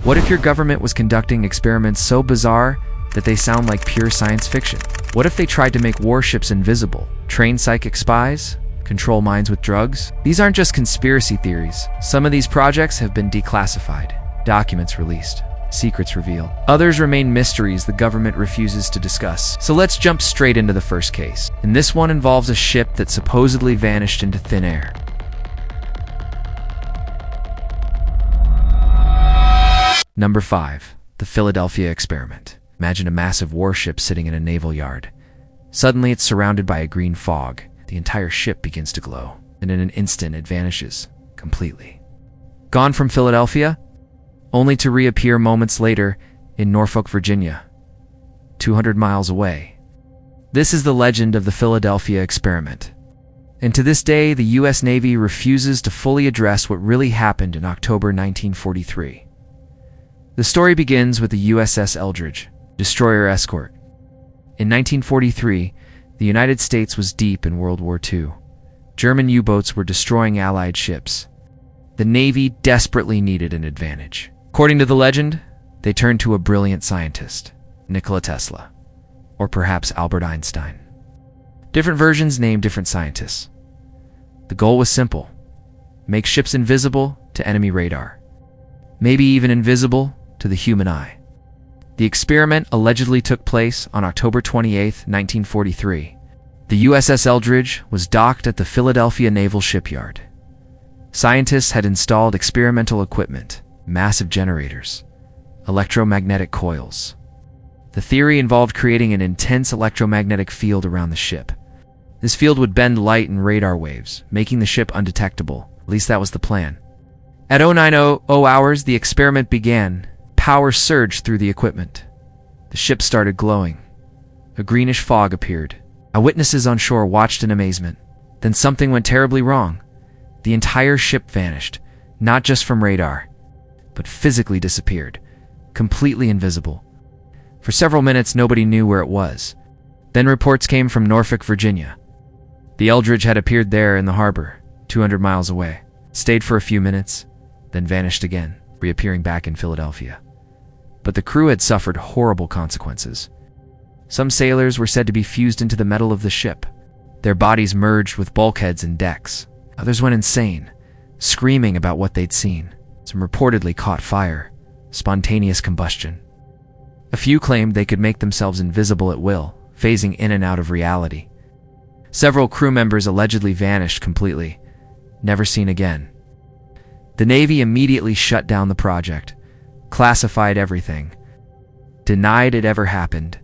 What if your government was conducting experiments so bizarre that they sound like pure science fiction? What if they tried to make warships invisible, train psychic spies, control minds with drugs? These aren't just conspiracy theories. Some of these projects have been declassified, documents released, secrets revealed. Others remain mysteries the government refuses to discuss. So let's jump straight into the first case. And this one involves a ship that supposedly vanished into thin air. Number 5. The Philadelphia Experiment. Imagine a massive warship sitting in a naval yard. Suddenly it's surrounded by a green fog. The entire ship begins to glow, and in an instant it vanishes completely. Gone from Philadelphia, only to reappear moments later in Norfolk, Virginia, 200 miles away. This is the legend of the Philadelphia Experiment. And to this day, the U.S. Navy refuses to fully address what really happened in October 1943. The story begins with the USS Eldridge, destroyer escort. In 1943, the United States was deep in World War II. German U-boats were destroying Allied ships. The Navy desperately needed an advantage. According to the legend, they turned to a brilliant scientist, Nikola Tesla, or perhaps Albert Einstein. Different versions name different scientists. The goal was simple: make ships invisible to enemy radar, maybe even invisible to the human eye. The experiment allegedly took place on October 28, 1943. The USS Eldridge was docked at the Philadelphia Naval Shipyard. Scientists had installed experimental equipment, massive generators, electromagnetic coils. The theory involved creating an intense electromagnetic field around the ship. This field would bend light and radar waves, making the ship undetectable. At least that was the plan. At 0900 hours, the experiment began. Power surged through the equipment. The ship started glowing. A greenish fog appeared. Eyewitnesses on shore watched in amazement. Then something went terribly wrong. The entire ship vanished, not just from radar, but physically disappeared, completely invisible. For several minutes, nobody knew where it was. Then reports came from Norfolk, Virginia. The Eldridge had appeared there in the harbor, 200 miles away, stayed for a few minutes, then vanished again, reappearing back in Philadelphia. But the crew had suffered horrible consequences. Some sailors were said to be fused into the metal of the ship. Their bodies merged with bulkheads and decks. Others went insane, screaming about what they'd seen. Some reportedly caught fire, spontaneous combustion. A few claimed they could make themselves invisible at will, phasing in and out of reality. Several crew members allegedly vanished completely, never seen again. The Navy immediately shut down the project, classified everything, denied it ever happened.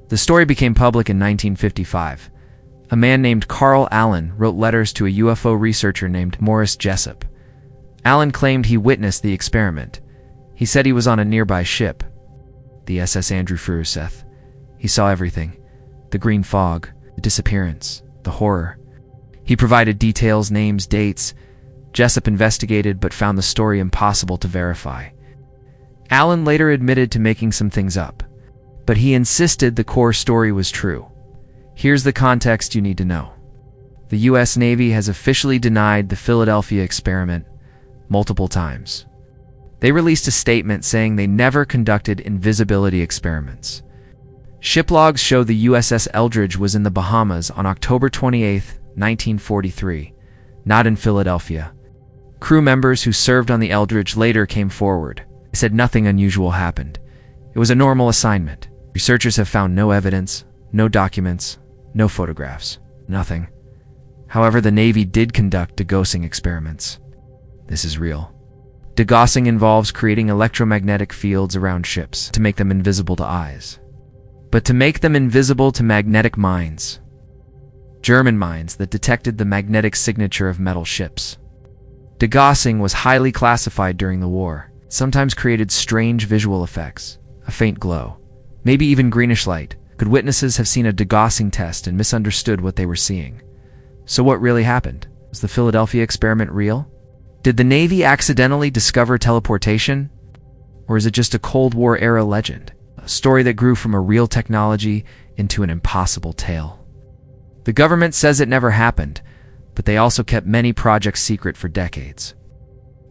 The story became public in 1955. A man named Carl Allen wrote letters to a UFO researcher named Morris Jessup. Allen claimed he witnessed the experiment. He said he was on a nearby ship, the SS Andrew Furuseth. He saw everything: the green fog, the disappearance, the horror. He provided details, names, dates. Jessup investigated but found the story impossible to verify. Allen later admitted to making some things up, but he insisted the core story was true. Here's the context you need to know. The U.S. Navy has officially denied the Philadelphia experiment multiple times. They released a statement saying they never conducted invisibility experiments. Ship logs show the USS Eldridge was in the Bahamas on October 28, 1943, not in Philadelphia. Crew members who served on the Eldridge later came forward. They said nothing unusual happened. It was a normal assignment. Researchers have found no evidence, no documents, no photographs, nothing. However, the Navy did conduct degaussing experiments. This is real. Degaussing involves creating electromagnetic fields around ships to make them invisible to eyes, but to make them invisible to magnetic mines. German mines that detected the magnetic signature of metal ships. Degaussing was highly classified during the war. It sometimes created strange visual effects, a faint glow, maybe even greenish light. Could witnesses have seen a degaussing test and misunderstood what they were seeing? So what really happened? Was the Philadelphia experiment real? Did the Navy accidentally discover teleportation? Or is it just a Cold War-era legend? A story that grew from a real technology into an impossible tale. The government says it never happened, but they also kept many projects secret for decades.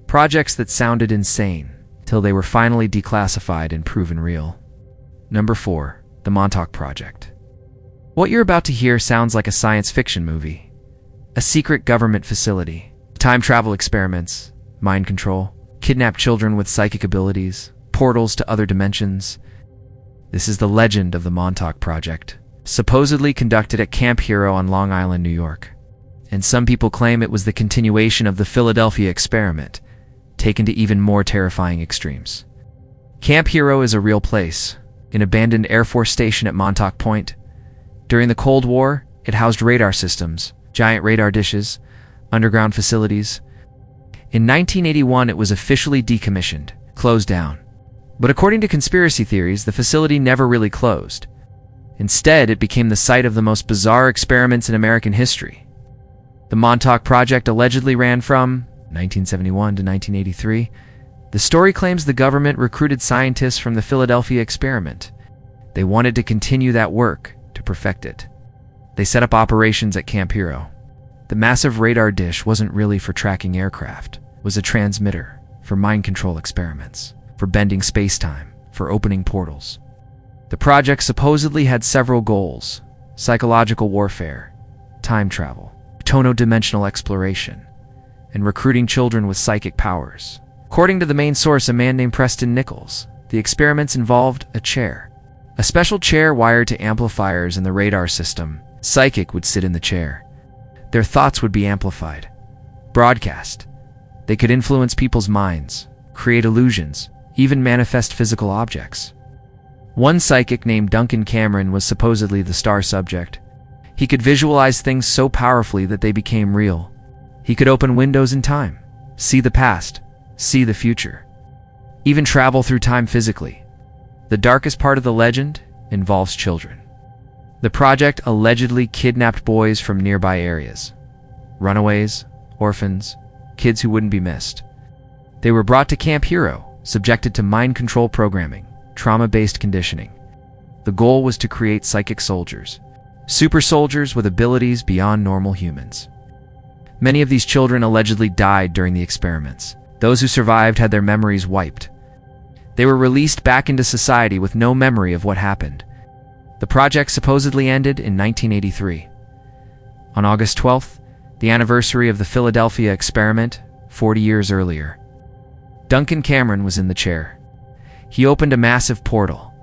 Projects that sounded insane, till they were finally declassified and proven real. Number 4. The Montauk Project. What you're about to hear sounds like a science fiction movie. A secret government facility, time travel experiments, mind control, kidnapped children with psychic abilities, portals to other dimensions. This is the legend of the Montauk Project, supposedly conducted at Camp Hero on Long Island, New York. And some people claim it was the continuation of the Philadelphia experiment, taken to even more terrifying extremes. Camp Hero is a real place, an abandoned Air Force station at Montauk Point. During the Cold War, it housed radar systems, giant radar dishes, underground facilities. In 1981, it was officially decommissioned, closed down. But according to conspiracy theories, the facility never really closed. Instead, it became the site of the most bizarre experiments in American history. The Montauk Project allegedly ran from 1971 to 1983. The story claims the government recruited scientists from the Philadelphia experiment. They wanted to continue that work, to perfect it. They set up operations at Camp Hero. The massive radar dish wasn't really for tracking aircraft. It was a transmitter for mind control experiments, for bending space-time, for opening portals. The project supposedly had several goals: psychological warfare, time travel, tono-dimensional exploration, and recruiting children with psychic powers. According to the main source, a man named Preston Nichols, the experiments involved a chair. A special chair wired to amplifiers in the radar system. Psychic would sit in the chair. Their thoughts would be amplified, broadcast. They could influence people's minds, create illusions, even manifest physical objects. One psychic named Duncan Cameron was supposedly the star subject. He could visualize things so powerfully that they became real. He could open windows in time, see the past, see the future, even travel through time physically. The darkest part of the legend involves children. The project allegedly kidnapped boys from nearby areas. Runaways, orphans, kids who wouldn't be missed. They were brought to Camp Hero, subjected to mind control programming, trauma-based conditioning. The goal was to create psychic soldiers, super soldiers with abilities beyond normal humans. Many of these children allegedly died during the experiments. Those who survived had their memories wiped. They were released back into society with no memory of what happened. The project supposedly ended in 1983. On August 12th, the anniversary of the Philadelphia experiment, 40 years earlier, Duncan Cameron was in the chair. He opened a massive portal.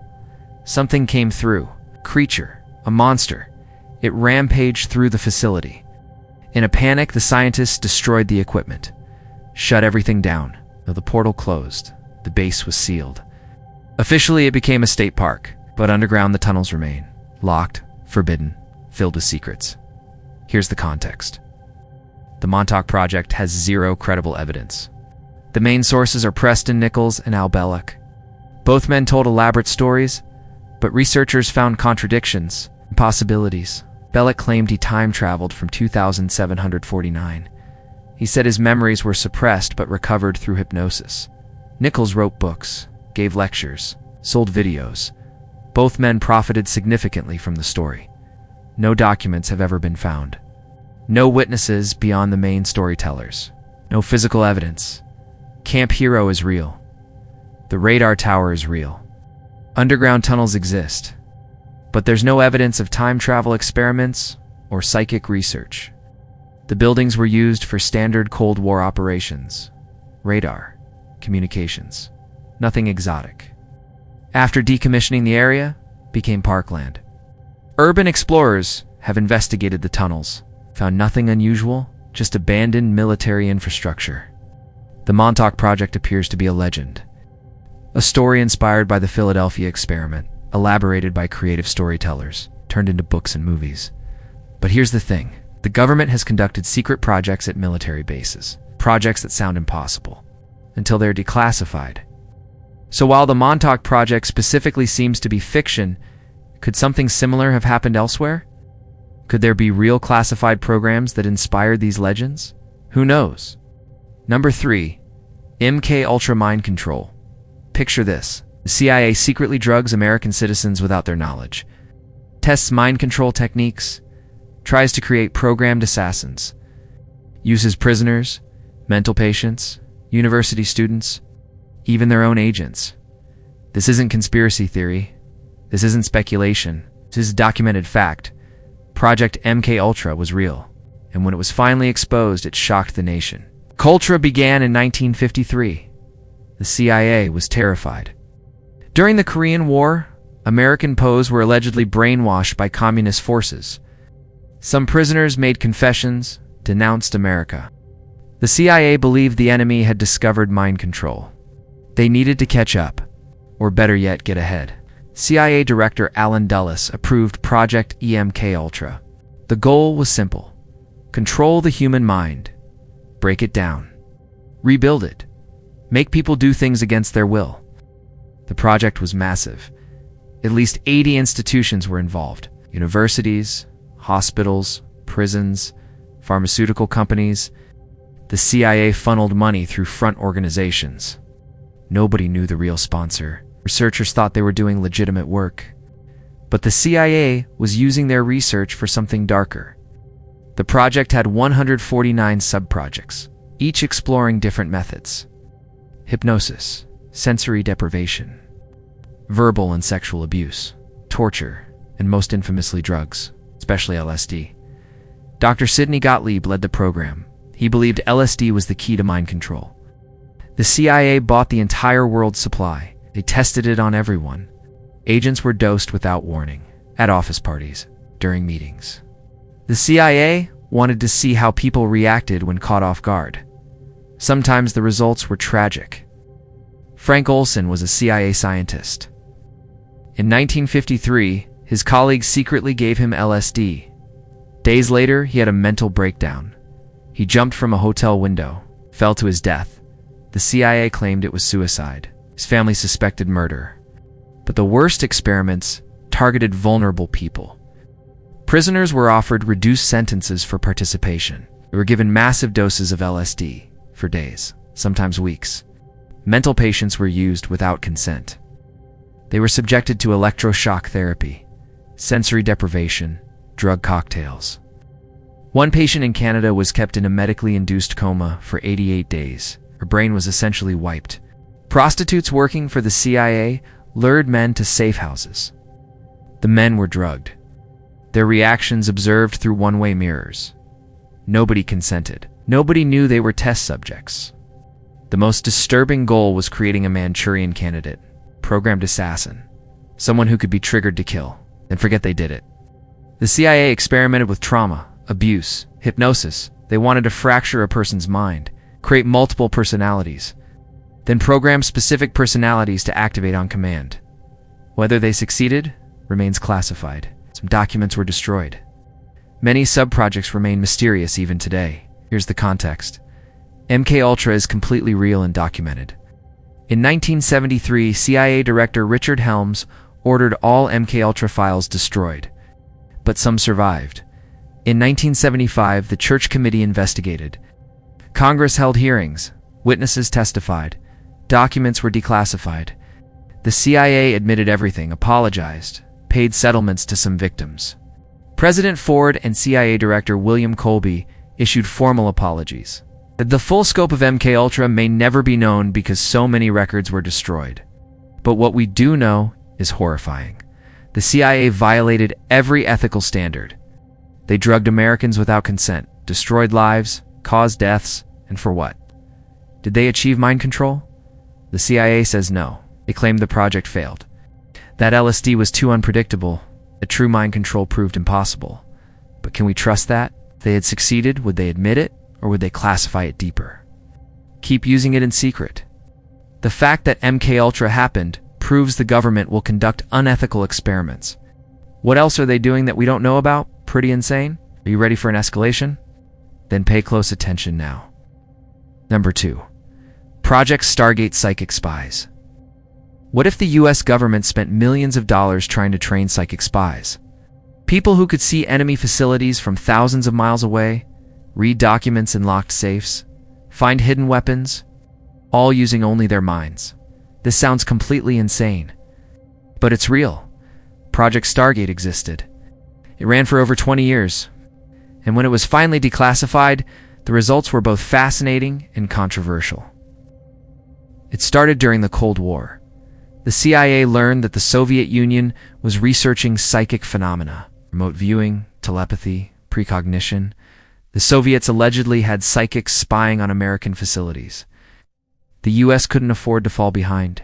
Something came through. A creature, a monster. It rampaged through the facility. In a panic, the scientists destroyed the equipment, shut everything down. Though the portal closed, the base was sealed. Officially, it became a state park, but underground the tunnels remain, locked, forbidden, filled with secrets. Here's the context. The Montauk Project has zero credible evidence. The main sources are Preston Nichols and Al Belloc. Both men told elaborate stories, but researchers found contradictions, impossibilities. Belloc claimed he time-traveled from 2749. He said his memories were suppressed but recovered through hypnosis. Nichols wrote books, gave lectures, sold videos. Both men profited significantly from the story. No documents have ever been found. No witnesses beyond the main storytellers. No physical evidence. Camp Hero is real. The radar tower is real. Underground tunnels exist. But there's no evidence of time travel experiments or psychic research. The buildings were used for standard Cold War operations. Radar, communications, nothing exotic. After decommissioning the area, became parkland. Urban explorers have investigated the tunnels, found nothing unusual, just abandoned military infrastructure. The Montauk Project appears to be a legend. A story inspired by the Philadelphia experiment, elaborated by creative storytellers, turned into books and movies. But here's the thing. The government has conducted secret projects at military bases, projects that sound impossible, until they're declassified. So while the Montauk Project specifically seems to be fiction, could something similar have happened elsewhere? Could there be real classified programs that inspired these legends? Who knows? Number 3. MKUltra mind control. Picture this. The CIA secretly drugs American citizens without their knowledge, tests mind control techniques, tries to create programmed assassins, uses prisoners, mental patients, university students. even their own agents. This isn't conspiracy theory. This isn't speculation. This is documented fact. Project MKUltra was real, and when it was finally exposed, it shocked the nation. Ultra began in 1953. The CIA was terrified. During the Korean War, American POs were allegedly brainwashed by communist forces. Some prisoners made confessions, denounced America. The CIA believed the enemy had discovered mind control. They needed to catch up, or better yet, get ahead. CIA Director Allen Dulles approved Project MKUltra. The goal was simple: control the human mind, break it down, rebuild it, make people do things against their will. The project was massive. At least 80 institutions were involved: universities, hospitals, prisons, pharmaceutical companies. The CIA funneled money through front organizations. Nobody knew the real sponsor. Researchers thought they were doing legitimate work. But the CIA was using their research for something darker. The project had 149 sub-projects, each exploring different methods: hypnosis, sensory deprivation, verbal and sexual abuse, torture, and most infamously drugs, especially LSD. Dr. Sidney Gottlieb led the program. He believed LSD was the key to mind control. The CIA bought the entire world's supply. They tested it on everyone. Agents were dosed without warning, at office parties, during meetings. The CIA wanted to see how people reacted when caught off guard. Sometimes the results were tragic. Frank Olson was a CIA scientist. In 1953, his colleagues secretly gave him LSD. Days later, he had a mental breakdown. He jumped from a hotel window, fell to his death. The CIA claimed it was suicide. His family suspected murder. But the worst experiments targeted vulnerable people. Prisoners were offered reduced sentences for participation. They were given massive doses of LSD for days, sometimes weeks. Mental patients were used without consent. They were subjected to electroshock therapy, sensory deprivation, drug cocktails. One patient in Canada was kept in a medically induced coma for 88 days. Her brain was essentially wiped. Prostitutes working for the CIA lured men to safe houses. The men were drugged. Their reactions observed through one-way mirrors. Nobody consented. Nobody knew they were test subjects. The most disturbing goal was creating a Manchurian candidate, programmed assassin, someone who could be triggered to kill, and forget they did it. The CIA experimented with trauma, abuse, hypnosis. They wanted to fracture a person's mind, create multiple personalities, then program specific personalities to activate on command. Whether they succeeded remains classified. Some documents were destroyed. Many sub-projects remain mysterious even today. Here's the context. MKUltra is completely real and documented. In 1973, CIA Director Richard Helms ordered all MKUltra files destroyed, but some survived. In 1975, the Church Committee investigated. Congress held hearings. Witnesses testified. Documents were declassified. The CIA admitted everything, apologized, paid settlements to some victims. President Ford and CIA Director William Colby issued formal apologies. The full scope of MKUltra may never be known because so many records were destroyed. But what we do know is horrifying. The CIA violated every ethical standard. They drugged Americans without consent, destroyed lives, caused deaths, and for what? Did they achieve mind control? The CIA says no. They claimed the project failed. That LSD was too unpredictable. The true mind control proved impossible. But can we trust that? If they had succeeded, would they admit it, or would they classify it deeper? Keep using it in secret. The fact that MKUltra happened proves the government will conduct unethical experiments. What else are they doing that we don't know about? Pretty insane? Are you ready for an escalation? Then pay close attention now. Number 2. Project Stargate Psychic Spies. What if the US government spent millions of dollars trying to train psychic spies? People who could see enemy facilities from thousands of miles away, read documents in locked safes, find hidden weapons, all using only their minds. This sounds completely insane. But it's real. Project Stargate existed. It ran for over 20 years. And when it was finally declassified, the results were both fascinating and controversial. It started during the Cold War. The CIA learned that the Soviet Union was researching psychic phenomena, remote viewing, telepathy, precognition. The Soviets allegedly had psychics spying on American facilities. The US couldn't afford to fall behind.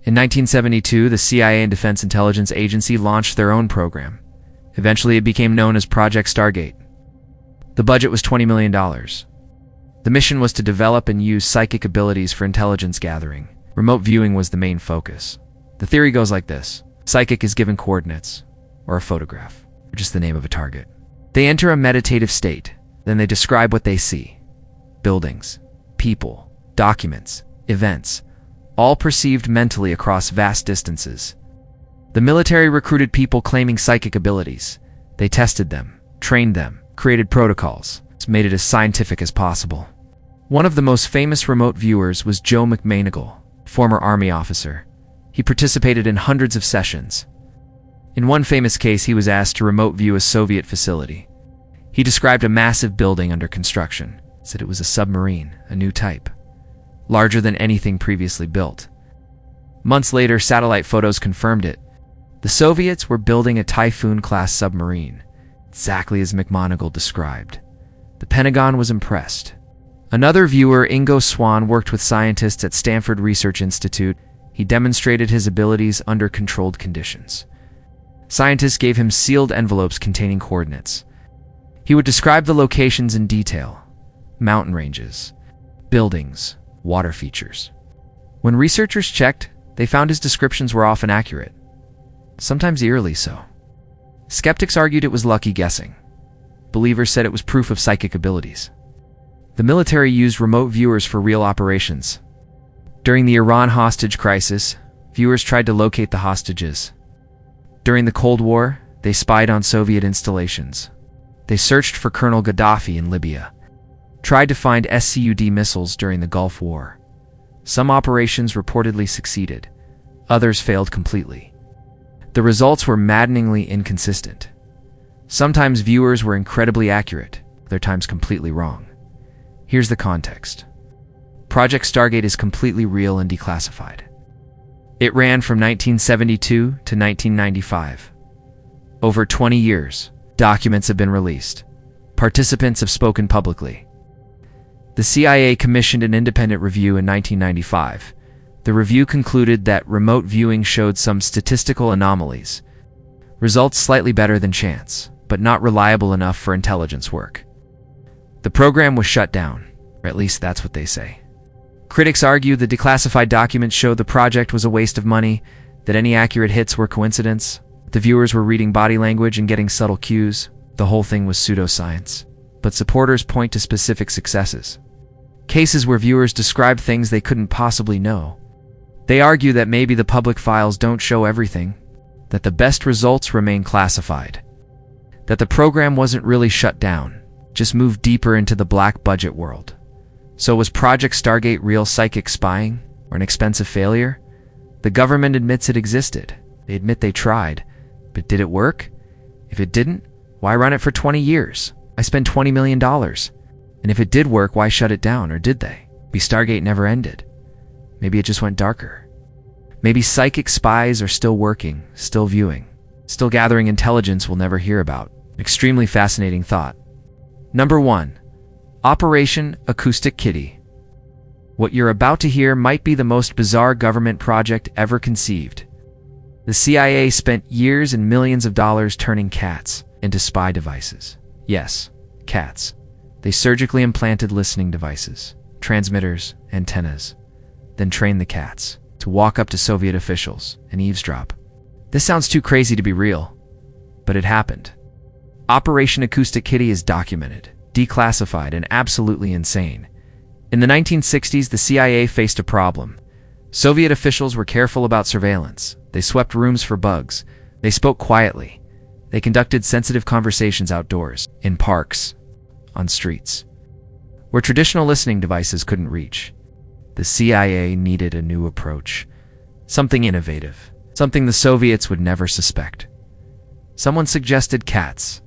In 1972, the CIA and Defense Intelligence Agency launched their own program. Eventually, it became known as Project Stargate. The budget was $20 million. The mission was to develop and use psychic abilities for intelligence gathering. Remote viewing was the main focus. The theory goes like this. Psychic is given coordinates, or a photograph, or just the name of a target. They enter a meditative state. Then they describe what they see. Buildings, people, documents, events, all perceived mentally across vast distances. The military recruited people claiming psychic abilities. They tested them, trained them, created protocols, made it as scientific as possible. One of the most famous remote viewers was Joe McManigal, former Army officer. He participated in hundreds of sessions. In one famous case, he was asked to remote view a Soviet facility. He described a massive building under construction, said it was a submarine, a new type, larger than anything previously built. Months later, satellite photos confirmed it. The Soviets were building a Typhoon-class submarine, exactly as McMonigal described. The Pentagon was impressed. Another viewer, Ingo Swann, worked with scientists at Stanford Research Institute. He demonstrated his abilities under controlled conditions. Scientists gave him sealed envelopes containing coordinates. He would describe the locations in detail: mountain ranges, buildings, water features. When researchers checked, they found his descriptions were often accurate, sometimes eerily so. Skeptics argued it was lucky guessing. Believers said it was proof of psychic abilities. The military used remote viewers for real operations. During the Iran hostage crisis, viewers tried to locate the hostages. During the Cold War, they spied on Soviet installations. They searched for Colonel Gaddafi in Libya, tried to find Scud missiles during the Gulf War. Some operations reportedly succeeded, others failed completely. The results were maddeningly inconsistent. Sometimes viewers were incredibly accurate, other times completely wrong. Here's the context. Project Stargate is completely real and declassified. It ran from 1972 to 1995. Over 20 years, documents have been released. Participants have spoken publicly. The CIA commissioned an independent review in 1995. The review concluded that remote viewing showed some statistical anomalies, results slightly better than chance, but not reliable enough for intelligence work. The program was shut down, or at least that's what they say. Critics argue the declassified documents showed the project was a waste of money, that any accurate hits were coincidence. The viewers were reading body language and getting subtle cues. The whole thing was pseudoscience. But supporters point to specific successes. Cases where viewers describe things they couldn't possibly know. They argue that maybe the public files don't show everything, that the best results remain classified, that the program wasn't really shut down, just moved deeper into the black budget world. So was Project Stargate real psychic spying, or an expensive failure? The government admits it existed. They admit they tried. But did it work? If it didn't, why run it for 20 years? I spent $20 million. And if it did work, why shut it down, or did they? Maybe Stargate never ended. Maybe it just went darker. Maybe psychic spies are still working, still viewing, still gathering intelligence we'll never hear about. Extremely fascinating thought. Number 1. Operation Acoustic Kitty. What you're about to hear might be the most bizarre government project ever conceived. The CIA spent years and millions of dollars turning cats into spy devices. Yes, cats. They surgically implanted listening devices, transmitters, antennas, then trained the cats to walk up to Soviet officials and eavesdrop. This sounds too crazy to be real, but it happened. Operation Acoustic Kitty is documented, declassified, and absolutely insane. In the 1960s, the CIA faced a problem. Soviet officials were careful about surveillance. They swept rooms for bugs. They spoke quietly. They conducted sensitive conversations outdoors, in parks, on streets, where traditional listening devices couldn't reach. The CIA needed a new approach, something innovative, something the Soviets would never suspect. Someone suggested cats,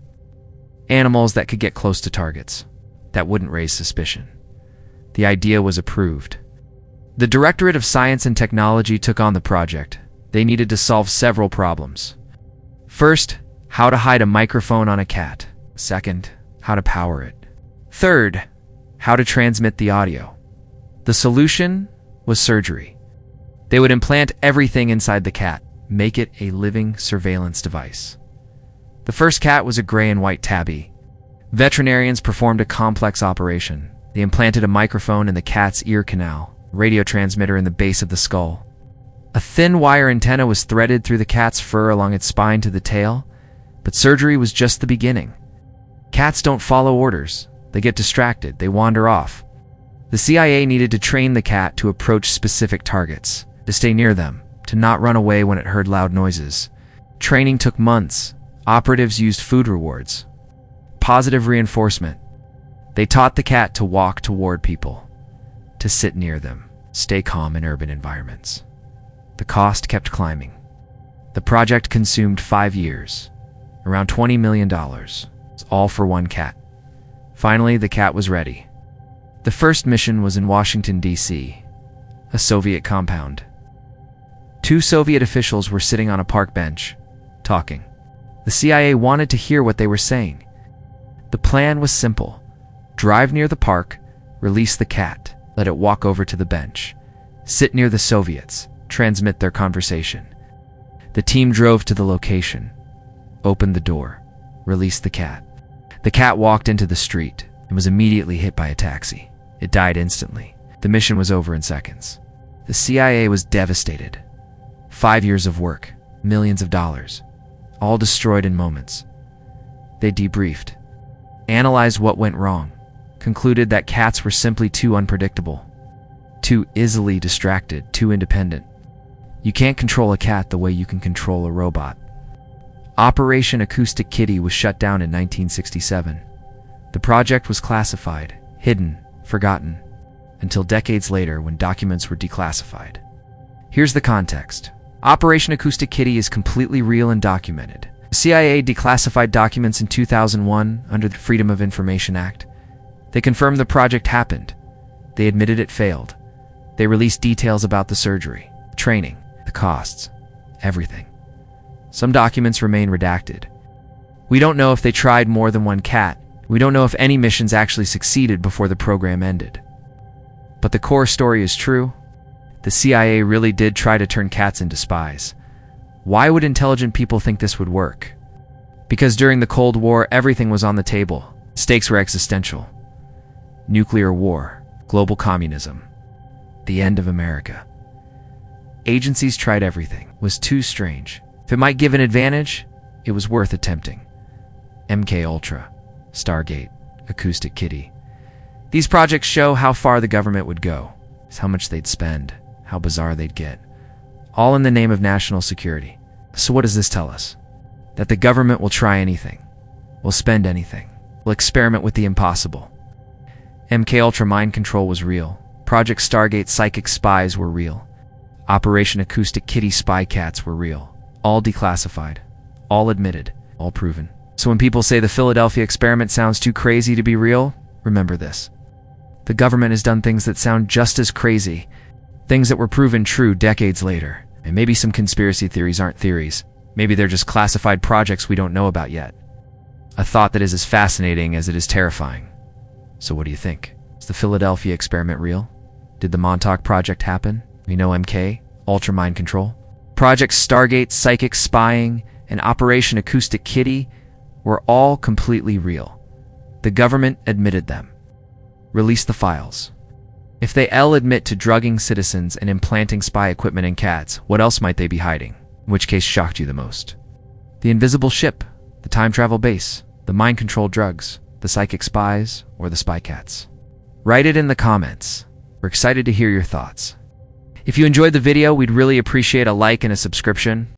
animals that could get close to targets, that wouldn't raise suspicion. The idea was approved. The Directorate of Science and Technology took on the project. They needed to solve several problems. First, how to hide a microphone on a cat. Second, how to power it. Third, how to transmit the audio. The solution was surgery. They would implant everything inside the cat, make it a living surveillance device. The first cat was a gray and white tabby. Veterinarians performed a complex operation. They implanted a microphone in the cat's ear canal, a radio transmitter in the base of the skull. A thin wire antenna was threaded through the cat's fur along its spine to the tail, but surgery was just the beginning. Cats don't follow orders. They get distracted. They wander off. The CIA needed to train the cat to approach specific targets, to stay near them, to not run away when it heard loud noises. Training took months. Operatives used food rewards. Positive reinforcement. They taught the cat to walk toward people, to sit near them, stay calm in urban environments. The cost kept climbing. The project consumed 5 years, around $20 million, all for one cat. Finally, the cat was ready. The first mission was in Washington, D.C., a Soviet compound. 2 Soviet officials were sitting on a park bench, talking. The CIA wanted to hear what they were saying. The plan was simple. Drive near the park, release the cat, let it walk over to the bench, sit near the Soviets, transmit their conversation. The team drove to the location, opened the door, released the cat. The cat walked into the street and was immediately hit by a taxi. It died instantly. The mission was over in seconds. The CIA was devastated. 5 years of work, millions of dollars, all destroyed in moments. They debriefed, analyzed what went wrong, concluded that cats were simply too unpredictable, too easily distracted, too independent. You can't control a cat the way you can control a robot. Operation Acoustic Kitty was shut down in 1967. The project was classified, hidden, forgotten, until decades later when documents were declassified. Here's the context. Operation Acoustic Kitty is completely real and documented. The CIA declassified documents in 2001 under the Freedom of Information Act. They confirmed the project happened. They admitted it failed. They released details about the surgery, the training, the costs, everything. Some documents remain redacted. We don't know if they tried more than one cat. We don't know if any missions actually succeeded before the program ended. But the core story is true. The CIA really did try to turn cats into spies. Why would intelligent people think this would work? Because during the Cold War, everything was on the table. Stakes were existential. Nuclear war, global communism, the end of America. Agencies tried everything. It was too strange. If it might give an advantage, it was worth attempting. MKUltra, Stargate, Acoustic Kitty. These projects show how far the government would go, how much they'd spend, how bizarre they'd get, all in the name of national security. So what does this tell us? That the government will try anything, will spend anything, will experiment with the impossible. MKUltra mind control was real. Project Stargate psychic spies were real. Operation Acoustic Kitty spy cats were real. All declassified, all admitted, all proven. So when people say the Philadelphia experiment sounds too crazy to be real, remember this. The government has done things that sound just as crazy, things that were proven true decades later. And maybe some conspiracy theories aren't theories. Maybe they're just classified projects we don't know about yet. A thought that is as fascinating as it is terrifying. So what do you think? Is the Philadelphia experiment real? Did the Montauk Project happen? We know MK, Ultra Mind Control. Project Stargate, Psychic Spying, and Operation Acoustic Kitty were all completely real. The government admitted them. Release the files. If they admit to drugging citizens and implanting spy equipment in cats, what else might they be hiding? Which case shocked you the most? The invisible ship, the time travel base, the mind-controlled drugs, the psychic spies, or the spy cats? Write it in the comments. We're excited to hear your thoughts. If you enjoyed the video, we'd really appreciate a like and a subscription.